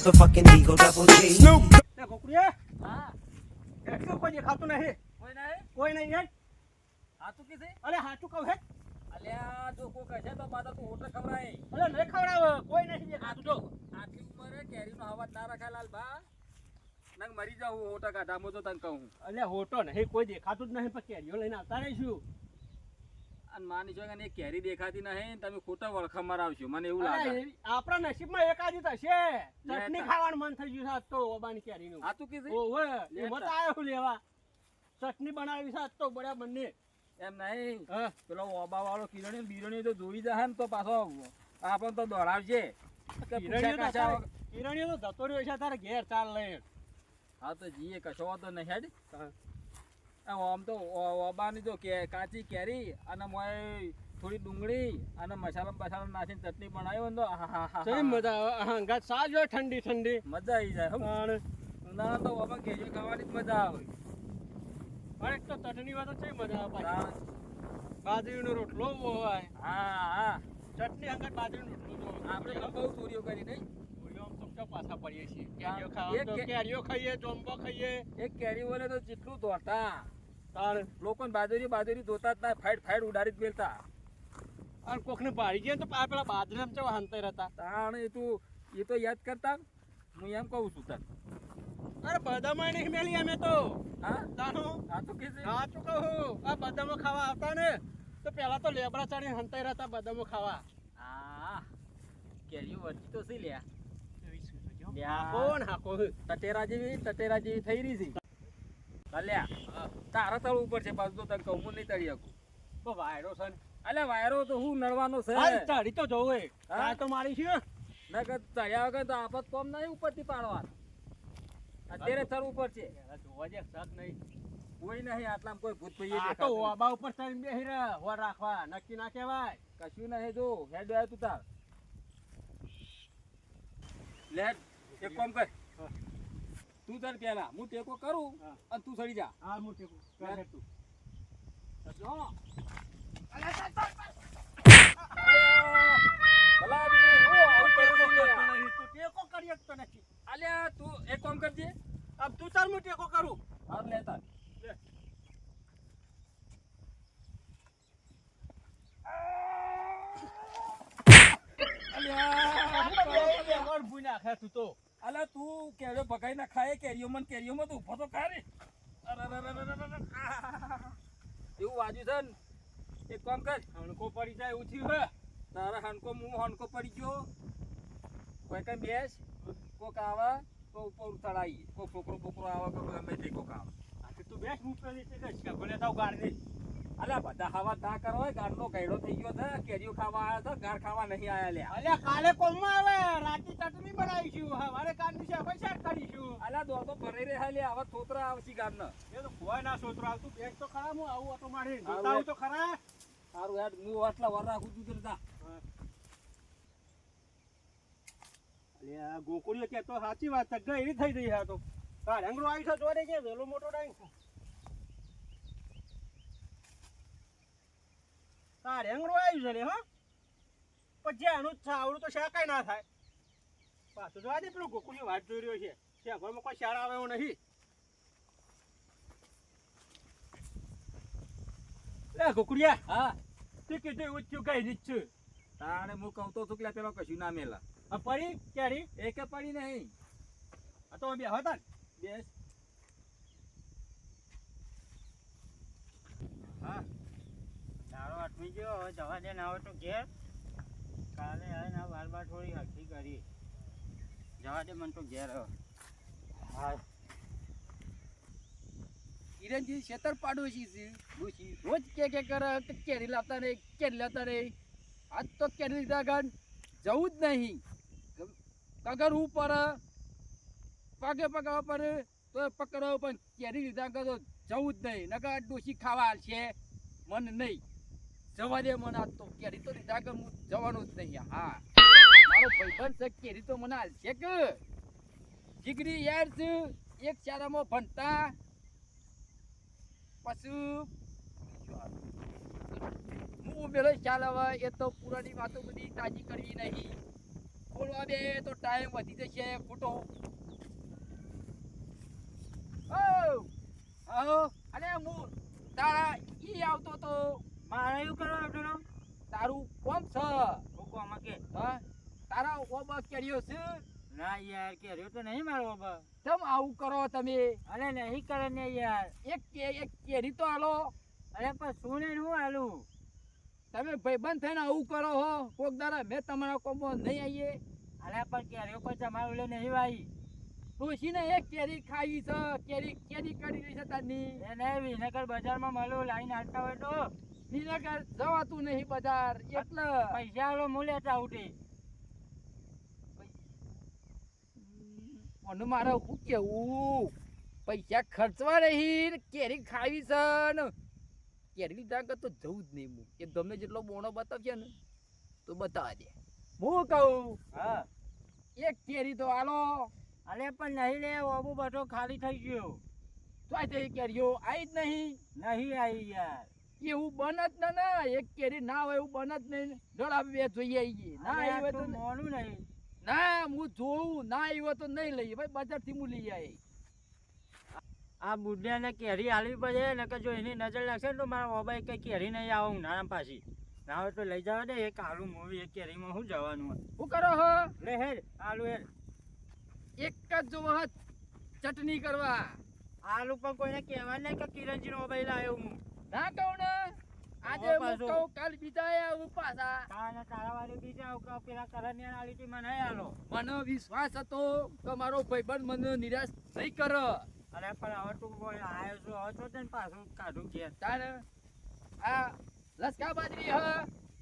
motherfucking Eagle Double G. ને ગોકુળિયા હા એટલું કોઈ દેખાતું નહીં. કોઈ નહીં કોઈ નહીં હેડ. આ તું કીધી અરે હાચું કહું હેડ. અલ્યા જો કોઈ કહેશે તો પાછા તું હોટલ ખવડાય અરે નહીં ખવડાવે કોઈ નહીં દેખાતું જો. આટલી ઉંમરે કેરીનો અવાજ ના રખાય લાલબા નંગ મરી જાવ હોટા કાઢામાં તો તને કહું અલે હોટો નહીં કોઈ દેખાતું જ નહીં પણ કેરીઓ લઈને આવતા રહીશું. અને માની છો કે કેરી દેખાતી નહીં તમે ખોટા વળખા મરાવશો મને એવું લાગે અરે, આપણા નસીબમાં એકાદી તો હશે. ચટણી ખાવાનું મન થઈ ગયું છે આજ તો ઓબાની કેરીનું. આ તું કીધી ઓવે એમાં તો આવ્યો લેવા. ચટણી બનાવી છે આજ તો બડા બંને. એમ નહીં હા પેલો ઓબા વાળો કિરણી બીરણી તો જોઈ જાય ને તો પાછો આપણને તો દોડાવશે કિરણીઓ તો જતો રહ્યો છે તારે ઘેર ચાલ લઈને. હા તો જીએ કશો વાંધો નહીં હેડ આમ તો ઓબાની તો કાચી કેરી અને મોય થોડી ડુંગળી અને મસાલા બસાલા નાખીને ચટણી બનાવી તો કેવી મજા આવે. હંગાત સાજ હોય ઠંડી ઠંડી. મજા આવી જાય હો. પણ ઉનાળા તો ઓબા કેરીઓ ખાવાની જ મજા આવે પણ એક તો ચટણી વાળો છે મજા આવે પાછી. હા બાજરીનો રોટલો હોય. હા ચટણી હંગાત બાજરીનો રોટલો તો આપણે તો બહુ ચોરીઓ કરી નહીં પાછા પડીએ છીએ. કેરીઓ કેરીઓ ખાવા ખાવા તો કેરીઓ ખાઈએ જોંબો ખાઈએ. એક કેરી વલે તો જેટલું દોડતા તાણ લોકોને બાજરી ધોતા જ ના ફાઈડ ઉડાડી જ મેલતા અને કોકને પાડી ગયા તો પેલા બાજરામાં ચેવા હંતાઈ રહેતા. તાણ એ તો યાદ કરતા હું એમ કહું છું તને અરે બધામાં નહીં મેલી અમે તો. હા તાનો આ તો કે છે સાચું કહું. આ બદામો ખાવા આવતા ને તો પેલા તો લેબડા ચડીને હંતાઈ રહેતા બદામો ખાવા. હા કેરીઓ વરચી તો સી લ્યા કોણ હાકો ટટેરા જેવી થઈ રહી છે અલ્યા તારા તળ ઉપર છે પાછું તો તને કહું હું નહીં તળી શકું તો વાયરો છે ને. અલ્યા વાયરો તો હું નડવાનો છે હાલ ચડી તો જોવે. હા? આ તો મારી છે. ના કે તળ્યા વગર તો આપત કોમ નહીં ઉપરથી પાડવાનું અત્યારે તળ ઉપર છે જોવા જે સાથ નહીં. કોઈ નહીં આટલામાં કોઈ ભૂત ભાઈ આ તો ઓબા ઉપર ચડીને બેહી રહે હોર રાખવા નક્કી ના કહેવાય. કશું નહીં જો હેડ આવ્યો તું તાર લે એક કામ કર હા. તું તાર પેલા હું ટેકો કરું હા. અને તું ચડી જા હા મોટે કો લે. તું. ભલા આદમી, હું આવું કરું છું યાર. તું ટેકો કરી શકતો નથી. અલ્યા તું એક કામ કરજે આમ તું ચાલ હું ટેકો કરું. હાર લેતા લે. અલ્યા ભૂઈ નાખે તું તો. અલ્યા તું કેરીઓ ભગાઈ ના ખાય કેરીઓમાં ને કેરીઓમાં તો ઊભો તો ખા રે એવું વાજ્યું છે ને એક કામ કર હણકો પડી જાય એવું થયું હે. તારા હણકો હું હણકો પડી ગયો કોઈ કઈ બેસ કોક આવે તો ઉપર ચડાવીએ કોઈ છોકરો બોકરો આવે કે ગમે તે કોક આવે આ તો તું બેસ હું પેલી તે કશ કે ભલે તાવ ગાડી દે. અલ્યા બધા ખાવા ના કરો ગાડનો ગયડો થઈ ગયો છે કેરીઓ ખાવા આવ્યા છે ગાડ ખાવા નહીં આયા લ્યા અલ્યા કાલે કોમમાં આવે રાતી ચટણી બનાવીશું હવારે કાઢી છે પૈસા કરીશું. અલ્યા દોડતો ભરાઈ રહ્યા લ્યા હવે છોતરા આવશે ગાડના એ તો કોઈ ના સોતરો આવતું બેસ તો ખરા હું આવું ઓટો મારી હારું. જોતા આવું તો ખરા. સારું યાર હું આટલા વર રાખું છું કરતા અલ્યા ગોકુળીઓ કે તો સાચી વાત છે ગઈ થઈ ગઈ હા તો તાર રંગરો આવી છે જોડે કે વેલો મોટો ડાઈ તાર રંગરો આવી છે રે હા પછી એનું જ આવડું તો શાકાય ના થાય પાછું જોવા દે પેલું ગોકુળીઓ વાત જોઈ રહ્યો છે ત્યાં ઘરમાં કોઈ શાળા આવે એવું નહીં. લે ગોકુળિયા હા તે કીધું એવું જ થયું કઈ રીત છે. તાણે હું કહું તો છું કે પેલો કશું ના મેલા આ પડી કેરી એકે પડી નહીં આ તો બે હતા ને. બેસ હા તારો આઠમી ગયો હવે જવા દે ના હોય તો ઘેર કાલે આવે ને બાર થોડી હરખી કરી જવા દે મને તો ઘેર હવે. હા કિરણજી શેતર પાડોશી છે ડોશી રોજ કે કરે કે કેરી લાવતા નહીં આજ તો કેરી લીધા ગણ જવું જ નહીં કગર ઉપર પગે પગાવા પર તો પકડાવ પણ કેરી લીધા ગણ તો જવું જ નહીં નકર ડોશી ખાવા છે મન નહીં જવા દે મને આજ તો કેરી તો લીધા ગણ હું જવાનું જ નહીં. હા મારો ભાઈબંધ છે કેરી તો મને હાલશે કે જીગરી યાર છે એક શાળામાં ભણતા પછી હું પેલો ખ્યાલ આવે એ તો પુરાની વાતો બધી તાજી કરવી નહીં બોલવા બે તો ટાઈમ વધી જશે ખોટો. ઓ આવો અરે હું તારા ઈ આવતો તો મારે એવું કરવા આવતો રહ્યો તારું કોમ છે હું કોમાં કે હા તારા ઓબ કર્યો છે ના યાર કેર્યો તો નહીં મારો બાબા તમ આવું કરો તમે અરે નહીં કરે ને યાર એક કેરી તો આલો અરે પણ શું ને હું આલું તમે ભાઈબંધ થઈને આવું કરો હો કોક દાડા મેં તમારા કોમમાં નહીં આવીએ અરે પણ કેર્યો કોઈ તમારું લે નહીં ભાઈ ડોશીને એક કેરી ખાવી છે કેરી કેરી કાઢી રહી છે તારની એને વિનેગર બજારમાં મળ્યું લાઈન હાલતા હોય તો વિનેગર જવાતું નહીં બજાર એટલે પૈસા આલો હું લેતા આવતી મને મારે શું કેવું પૈસા ખર્ચવા રહી ને કેરી ખાવી છે ને કેરી લીધા વગર તો જવું જ નહીં હું એ ગમે જેટલો બોણો બતાવશે ને તો બતાવા દે હું કહું હા એક કેરી તો આલો અરે પણ નહીં લે ઓબુ બધો ખાલી થઈ ગયો તો આ તે કેરીઓ આવી જ નહીં નહીં આવી યાર એવું બન જ ને ના એક કેરી ના હોય એવું બન જ નહીં ડોળા બે જોઈએ આવીએ ના અરે આવી હોય તો તું મોનું નહીં ના હું જોઉં ના આવ્યો તો નહીં લઈએ ભાઈ બજારથી હું લઈ આવી આ બુઢિયાને કેરી હાલવી પડે ને કે જો એની નજર લાગશે ને તો મારા ઓબાઈ કઈ કેરી નહીં આવે ઉનાળામાં પાછી ના હોય તો લઈ જાવ દે એક આલુ મૂવી એક કેરીમાં શું જવાનું હોય શું કરો હો લે હેડ આલુ હેડ એક જ જોવો હત ચટણી કરવા આલુ પણ કોઈને કહેવા નહીં કે કિરણજી નો ઓબાઈ લાવ્યો હું ના કહું ને આજે હું પાછું. કહું કાલ બીજા આવું પાછા તારા વાળી બીજા પેલા કરણ્યા આલી હતી મને નહીં આલો મને વિશ્વાસ હતો કે મારો ભાઈબંધ મને નિરાશ નહીં કરે અરે પણ હવે તું કોઈ આવ્યો છો હવે તો તને પાછું કાઢું ઘેર તારે આ લસકા બાજરી હ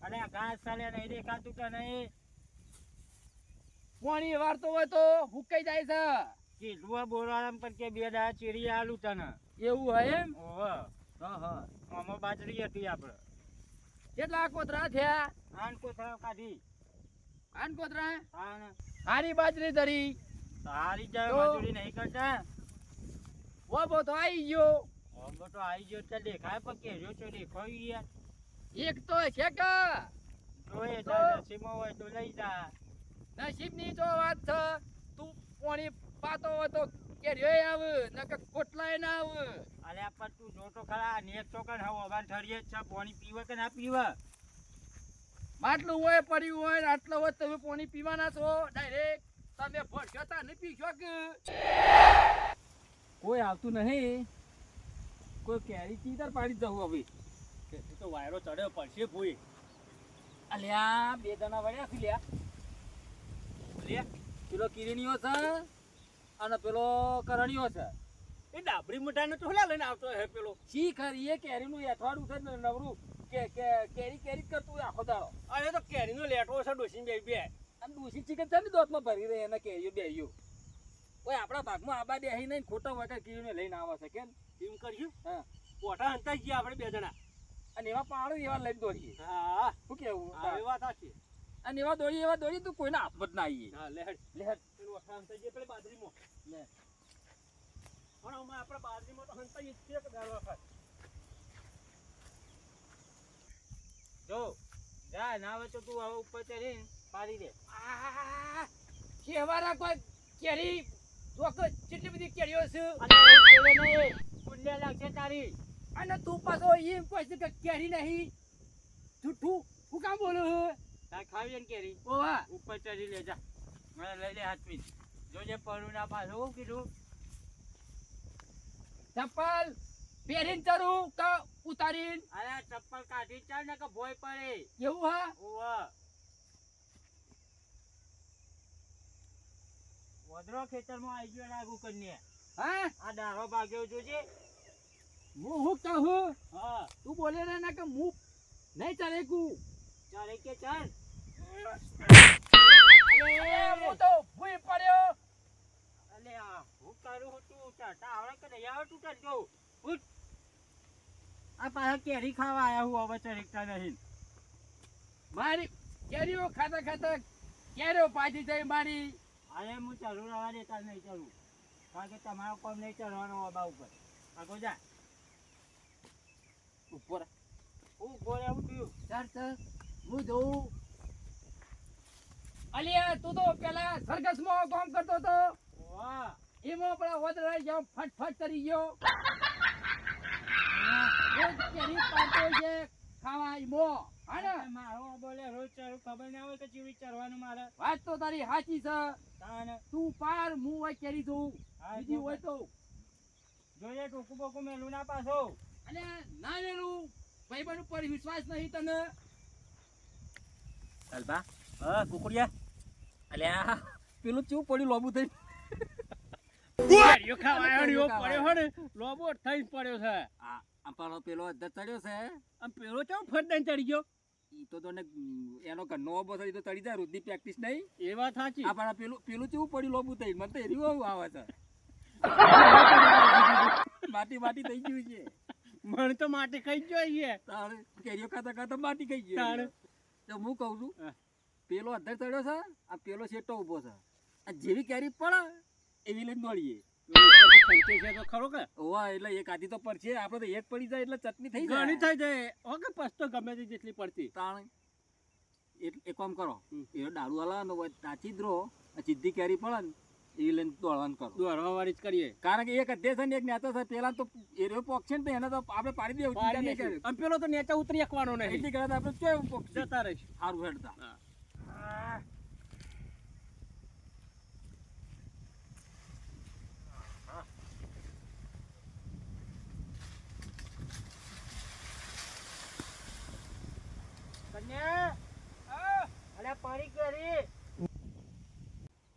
અને આ ઘાસ ચાલ્યા નહીં દેખાતું કે નહીં પાણી વારતો હોય તો હુકાઈ જાય છે કીધું બોલવા પણ કે બે દાડા ચીરી આલુ તને એવું હોય એમ ઓહો હા હા આમાં બાજરી હતી આપણે કેટલા કોતરા થયા આન કોથળા કાઢી આન કોતરા આન હારી બાજરી ધરી સારી જાય તો? મજૂરી નહીં કરતા ઓબો તો આવી ગયો હવે તો આવી ગયો એટલે દેખાય પણ કેજો તો દેખાય યાર એક તો છે કે જોઈએ તો? તારે નસીબમાં હોય તો લઈ જા નસીબની તો વાત છે તું પાણી પાતો હોય તો કેરીઓ આવે નકર કોટલાય ના આવે અરે પણ તું જો તો ખરા નેક ચોકન હવે અબાન ઠરીએ જ છે પાણી પીવે કે ના પીવે માટલું હોય પડ્યું હોય ને આટલું હોય તમે પાણી પીવાના છો ડાયરેક્ટ તમે ભરશો તા નહીં પીશો કે કોઈ આવતું નહીં કોઈ કેરી ચીતર પાડી જવું હવે તો વાયરો ચડ્યો પડશે ભૂઈ અલ્યા બે જણા વળ્યા છે લ્યા લે પેલો કિરીણીઓ છે અને પેલો કરણીઓ છે એ ડાબરી મોઢાને તો હલા લઈને આવતો હે પેલો શી ખરી એ કેરીનું એઠવાડું છે ને નવરું કે કેરી કેરી જ કરતું હોય આખો દાડો અરે તો કેરીનો લેટો છે ડોસી બે બે અને દૂષિત ચિકન છે ને દોતમાં ભરી રહે એને કેરીઓ બેરીઓ કોઈ આપણા ભાગમાં આબા બેહી નહીં ખોટા વગર કિરીને લઈને આવે છે કેમ એમ કર્યું હા પોટા હંતા ગયા આપણે બે જણા અને એવા પાડો એવા લઈને દોડીએ હા શું કેવું હા એ વાત સાચી અને એવા દોડી તું કોઈને હાથમાં જ ના આવીએ હા લે હેડ લે હેડ. પેલું ઓઠા હંતા ગયા પેલી બાજરીમાં લે પણ અમે આપણે બાજરીમાં તો હંતા જ છે કે દર વખત જો જા ના હોય તો તું હવે ઉપર ચડીને પાડી દે આ કેવાના કોઈ કેરી ચોક કેટલી બધી કેરીઓ છે અને એવું બોલે નહીં પુણ્ય લાગશે તારી અને તું પાછો એમ કહે છે કે કેરી નહીં જૂઠું હું કામ બોલું છું તાર ખાવી ને કેરી ઓવા ઉપર ચડી લે જા મને લઈ લે હાથ પીસ જોજે પડું ના પાછું શું કીધું ચપ્પલ પહેરીને ચડું કે ઉતારીને અરે આ ચપ્પલ કાઢી ચાલ ને કે ભોય પડે એવું હા ઓવા વદરો ખેતરમાં આવી ગયો લાગુ કરીને હા આ ડાળો ભાગ્યો જોજે હું હું કહું હા તું બોલે ને ના કે હું નહીં ચાલે કુ ચાલે કે ચાલ હું તો ભૂઈ પડ્યો અલે આ હું કરું હું તું ચડતા આવડે કે નહીં આવડે તું ચડજો ઉઠ આ પાછા કેરી ખાવા આયા હું હવે ચડકતા નહીં મારી કેરીઓ ખાતા ખાતા કેરીઓ પાછી થઈ મારી અરે હું ચડું રહેવા દેતા નહીં ચડું કારણ કે તમારો કોમ નહીં ચડવાનો બાબા ઉપર આગો જા ઉપર હું બોલે હું થયું ચાર ચાર હું જોઉં અલ્યા તું તો પેલા સરઘસમાં કામ કરતો હતો વાહ એમાં પેલા ઓદરા જેમ ફટ કરી ગયો રોજ કેરી પાડતો છે ખાવા ઈમો હાને મારો બોલે રોજ ચારું ખબર ના હોય કે ચીવી ચરવાનું મારે વાત તો તારી સાચી છે તાને તું પાર હું હોય કેરી તું બીજી હોય તો જોઈએ ટોકું બોકું મેલું ના પાછો અને ના લેલું ભાઈબંધ ઉપર વિશ્વાસ નહીં તને ચાલબા હા કુકુડિયા અલ્યા પેલું ચૂપ પડ્યું લોબુ થઈ કેરીઓ ખાવા આવ્યો પડ્યો હે ને લોબો થઈ પડ્યો છે આ પાલો પેલો અધર ચડ્યો છે આમ પેલો ચો ફરદાન ચડી ગયો ઈ તો તને એનો ઘરનો ઓબો થઈ તો ચડી જાય રુદની પ્રેક્ટિસ નહીં એ વાત સાચી આ પાછા પેલું ચેવું પડ્યું લોબુ થઈ મને તો એરી આવે છે માટી થઈ ગયું છે મને તો માટી ખાઈ જ જોઈએ તારે કેરીઓ ખાતા માટી ખાઈ ગઈ તારે. તો હું કહું છું હા. પેલો અધર ચડ્યો છે આ પેલો શેટો ઊભો છે આ જેવી કેરી પડે એવી લઈને દોડીએ સંકેત છે તો ખરો કે ઓવા એટલે એક આધી તો પર છે આપણે તો એક પડી જાય એટલે ચટણી થઈ જાય ઘણી થઈ જાય ઓકે પસ્તો ગમે તે જેટલી પડતી તાણ એક કામ કરો એ દારૂ વાળા ને નાચી જ રહો આ સીધી કેરી પડે ને એવી લઈને દોડવાનું કરો દોરવા વાળી જ કરીએ કારણ કે એક અધ્યય છે ને એક નેતા છે પેલા તો એરિયો પોક છે ને તો એને તો આપણે પાડી દેવું ચિંતા નહીં કરવી. આમ પેલો તો નેચા ઉતરી શકવાનો નહીં એટલી કરે તો આપણે કેવું પોક છે? જતા રહીશ સારું હેડતા કન્યા અરે પાણી કરી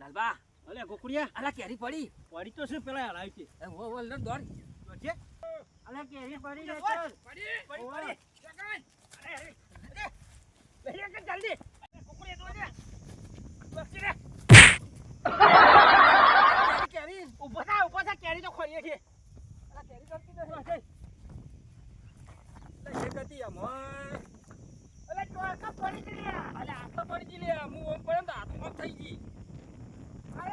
લાલબા અલે ગોકુડિયા અલા કેરી પડી પડી તો શું પેલા હલાવી છે હો દોડ છે અરે કેરી પડી ને ચાલ પડી જલ્દી ગોકુડિયા દોડે બસી રે કેરી ઉભો થા કેરી તો ખોરીએ છે અલા કેરી કરતી નથી એક હતી આમ અલે ચોકા પડી ગઈ અલે આ તો પડી ગઈ લે હું ઓમ પડે તો હાથમાં થઈ ગઈ અરે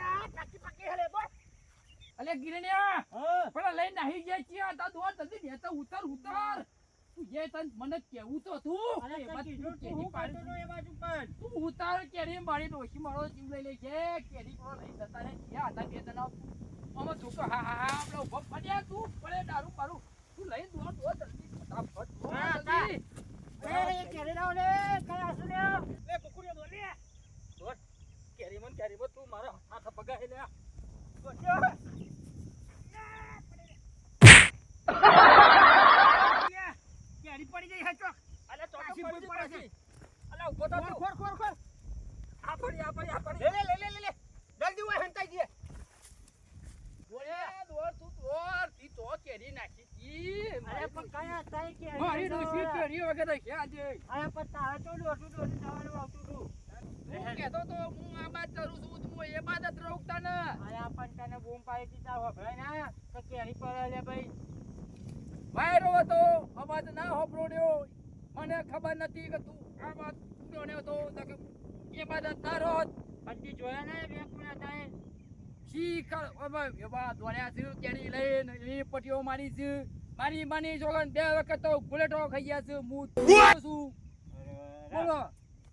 આ કાકી પાકી હલે તો અલે ગિરણ્યા હા પણ લઈ નાહી જાય છે તા દોડ જલ્દી બેતા ઉતર તું જે તન મને કેવું તો તું અરે એમાં કીધું તું તું હું કેરી કરતો તો એ બાજુ પણ તું ઉતાર કેરી મારી ડોશી મારો જીવ લઈ લે છે કેરી કોણ લઈ જતા રે ક્યાં હતા બે તને આમાં છોકરો હા આપણે ઉભો ફર્યા તું પડે દારૂ પારું તું લઈ દોડ જલ્દી ફટાફટ દોડ હા, જલ્દી. એ કેરી લાવ લે કયા શું લે લે ગોકુડિયા દોડ લે દોડ કેરીમાં તું મારા હાથ પગાઈ લે કેરી પડી ગઈ હે ચોક અલે ચોકા પાછી પડી પડે છે અલા ઉભો થા તું. ખોર આ પડી લે જલ્દી ઓય હંતાઈ દે દોડ તું દોડ તી તો કેરી નાખી તી અરે પણ કયા તાઈ કેરી મારી ડોશી કેરી વગર છે આજે અરે પણ તારે તો દોડું જવાનું આવતું હતું હું કહેતો તો હું આ બાદ કરું છું હું એ બાદ જ રહું તને અરે પણ તને બૂમ પાડી દીધા વભરાય ના તો કેરી પડે લે ભાઈ વાયરો હતો અવાજ ના હોપરોડ્યો મને ખબર નથી કે તું આ વાત ઉડ્યો હતો તો કે એ બાદ જ ના રોત પછી જોયા ને બે કુણા થાય શીખર હવે એવા દોડ્યા છે કેરી લઈને એ પટીઓ મારી છે મારી માની જોગન બે વખત તો બુલેટો ખાઈ ગયા છે હું છું બોલો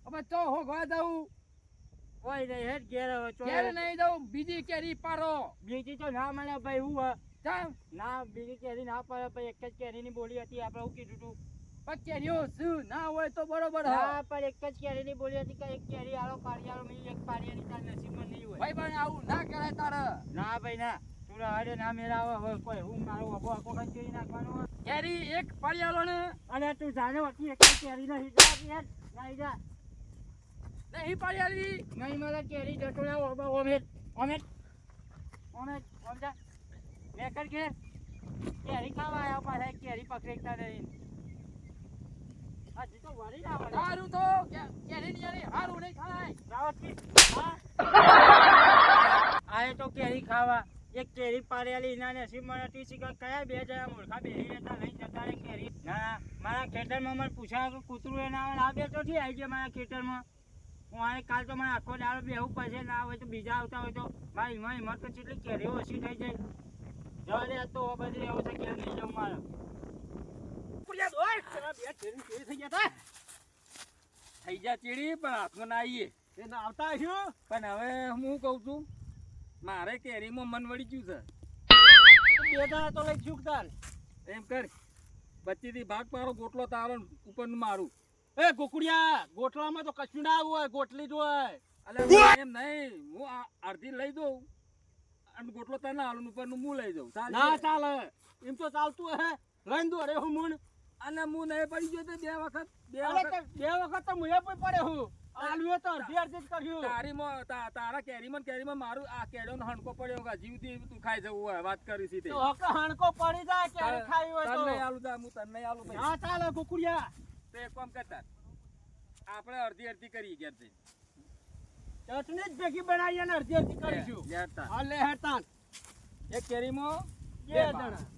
હવે તો હોગવા જાઉં કોઈ નહીં હેડ ઘેર હવે ક્યારે નહીં જાઉં બીજી કેરી પારો બીજી તો ના મળે ભાઈ હું ચાલ ના બીજી કેરી ના પડે ભાઈ એક જ કેરીની બોલી હતી આપણે હું કીધું તું પણ કેરીઓ શું ના હોય તો બરોબર ના પણ એક જ કેરીની બોલી હતી કે એક કેરી આલો પારિયાળો મિલી એક પારિયાની તાર નસીબમાં નહીં હોય ભાઈ પણ આવું ના કરાય તારે ના ભાઈ ના તું હવે ના મેળાવે હવે કોઈ હું મારો અબો આખો બંધ કરી નાખવાનો કેરી એક પાડિયાલો ને અને તું જાણે વખી એક જ કેરી નહીં જા યાર નહીં જા નહીં પાડિયાલી નહીં મળે કેરી જતો રહે ઓમેટ ઓમેટ ઓમેટ ઓમજા મેં કર કે કેરી ખાવા આવ્યા પાછા એક કેરી પકડેતા નહીં હજી તો વળી ના વળે સારું તો કેરી ની યારી હારું નહીં ખાય જાઓ કી આએ તો કેરી ખાવા એક કેરી પાડેલી એના નસીબમાં નથી શીખા કયા બે જણા મૂર્ખા બેસી રહેતા લઈ જતા રે કેરી ના મારા ખેતરમાં મને પૂછા કે કૂતરું એને આવે આ બે તો થી આવી ગયા મારા ખેતરમાં હું આ કાલ તો મને આખો દાડો બેહવું પડશે ના હોય તો બીજા આવતા હોય તો મારી હિંમત તો કેટલી કેરીઓ ઓછી થઈ જાય જવા દે આ તો બધી એવું છે કે નહીં જવું મારે ગોકુડિયા દોડ પેલા બે કેરી કેરી થઈ ગયા તા થઈ જા ચીડી પણ હાથમાં ના આવીએ એ ના આવતા હશું પણ હવે હું કહું છું મારે કેરીમાં મન વળી ગયું છે બે જણા તો લઈ ચૂકતા એમ કર બચ્ચીથી ભાગ પાડો ગોટલો તારો ને ઉપરનું મારું એ ગોકુડિયા ગોઠલામાં તો કશું ના હોય ગોટલી જ હોય અલે એમ નહીં હું અડધી લઈ દઉં અને ગોટલો તને હાલું ઉપરનું હું લઈ દઉં ચાલશે? ના ચાલે એમ તો ચાલતું હે લઈને દો અરે હું મૂણ અને હું નહીં પડી ગયો તો બે વખત અરે તે બે વખત તો મુએ પણ પડે હું આલવે તો અડધી અડધી જ કર્યું તારીમાં તારા કેરીમાં મારું આ કેળોનો હણકો પડ્યો કે જીવથી તું ખાઈ જવું હોય વાત કરી સીધી તો હક હાણકો પડી જાય કે ખાઈ હોય તો તને નહીં આલું તા હું તને નહીં આલું ભાઈ ના ચાલે ગોકુડિયા તો એક કામ કરતા આપણે અડધી અડધી કરીએ ઘેર જઈને ચટણી જ ભેગી બનાવીએ ને અડધી અડધી કરીશું લેતા હા લે હેતાન એક કેરીમાં બે જણા